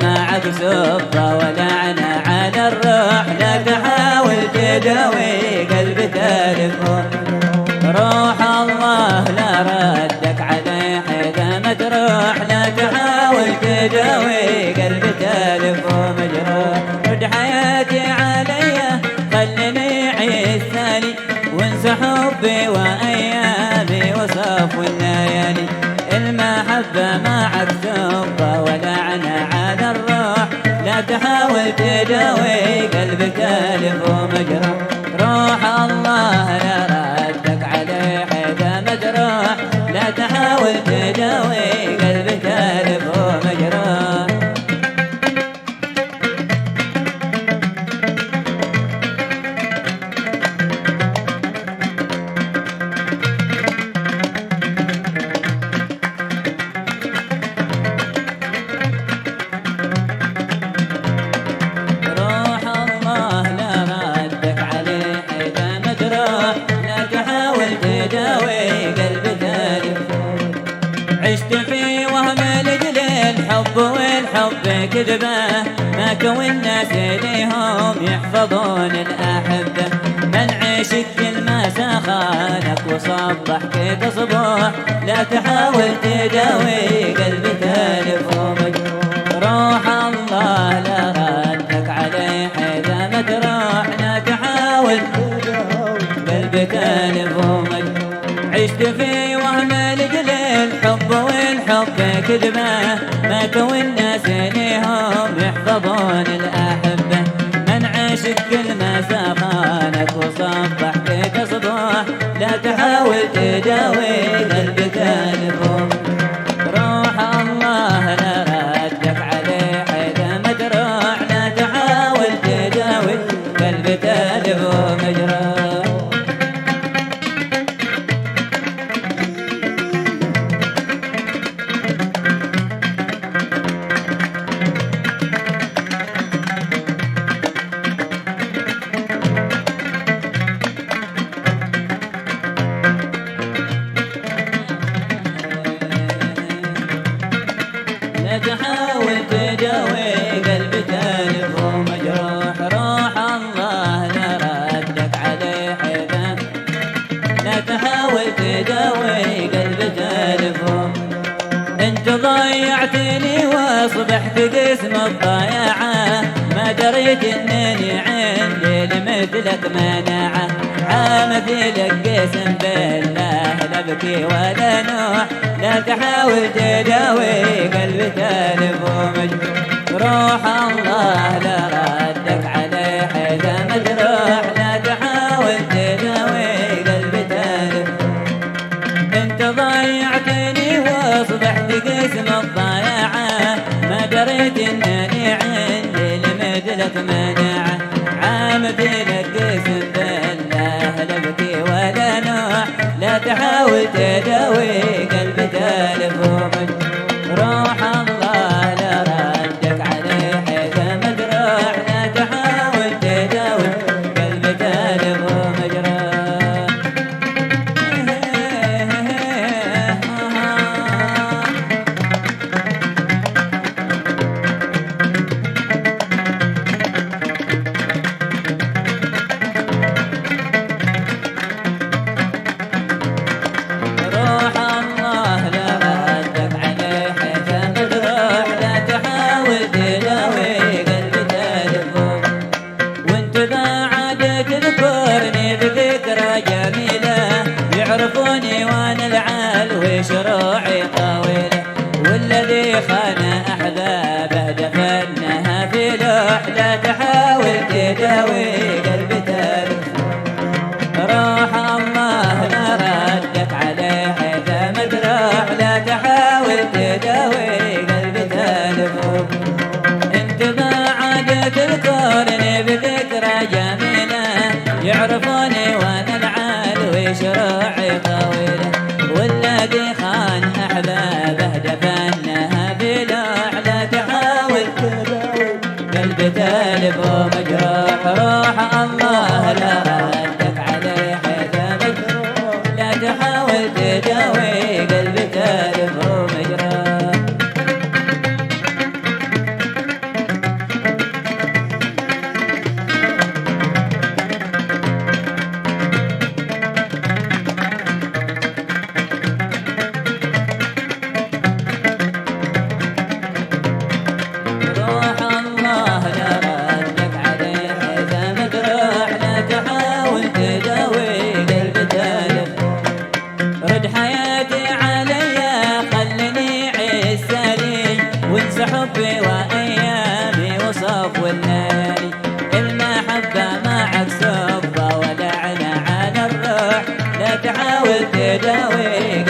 معك سبة ولعنة على الروح، لا تحاول تداوي قلب تلفون. روح الله لا ردك عليه إذا ما تروح، لا تحاول تداوي قلب تلفون مجروح. رد حياتي عليا خلني أعيش ثاني، وانسى حبي وأيامي وصف الليالي. المحبة معك سبة ولعنة على الروح، لا تحاول تداوي قلبك ألف ومجروح. روح الله لا ردك عليه إذا ما تروح، لا تحاول تداوي قلبك ألف ومجروح. عشت في وهم لجل الحب والحب كذبه، ما كون الناس ليهم يحفظون الأحبة. من عشق كل ما سخانك وصبح كي تصبح، لا تحاول تداوي قلب تالف ومجروح. روح الله لا ردك عليه إذا ما تروح، لا تحاول قلب تالف ومجروح. عشت في وهم لجل الحب والحب كذبه، ما كون الناس ليهم يحفظون الأحبة. من عشق كل ما سخانك وصبح كي تصبح، لا تحاول تداوي قلبك ألفهم. روح الله لا ردك عليه إذا ما تروح، لا تحاول تداوي قلبك ألفهم مجروح. لا تحاول تداوي قلبك ألف ومجروح. روح الله لا ردك عليه إذا لا تحاول تداوي قلبك ألف. انت ضيعتني واصبحت قسم الضياعة، ما دريت انني عندي لمثلك مناعة. عامتي قسم بالله لا ابكي ولا نوح، لا تحاول تداوي قلبك ألف ومجروح. روح الله لا ردك عليه إذا ما تروح، لا تحاول تداوي قلبك ألف. انت ضيعتني واصبحت قسم الضياعة، ما دريت انني عندي لمثلك مناعة. عامتي لك قسم بالله لا ابكي ولا نوح، لا تحاول تداوي قلبك ألف ومجروح. روح الله لا ردك عليه إذا ما تروح، لا تحاول تداوي قلبك ألف ومجروح. يعرفوني وانا العلوي شروعي طويله، والذي خان احبابه دفنها في لوح. لا تحاول تداوي قلب تلف. روح الله لا ردك عليه إذا ما تروح، لا تحاول تداوي قلب تلف. انت بعد تذكرني بذكرى جميله، يعرفوني وانا العلوي شروعي طويله، والذي خان احبابه دفنها بلوح. لا تحاول قلب تالف ومجروح. روح الله لا ردك عليه إذا مجروح، لا تحاول تداوي قلب تالف ومجروح. بقيت عليا خلني عسالي وانسى حبي وايامي وصف والليالي. المحبة معك سبة ولعنة على الروح لا تحاول تداوي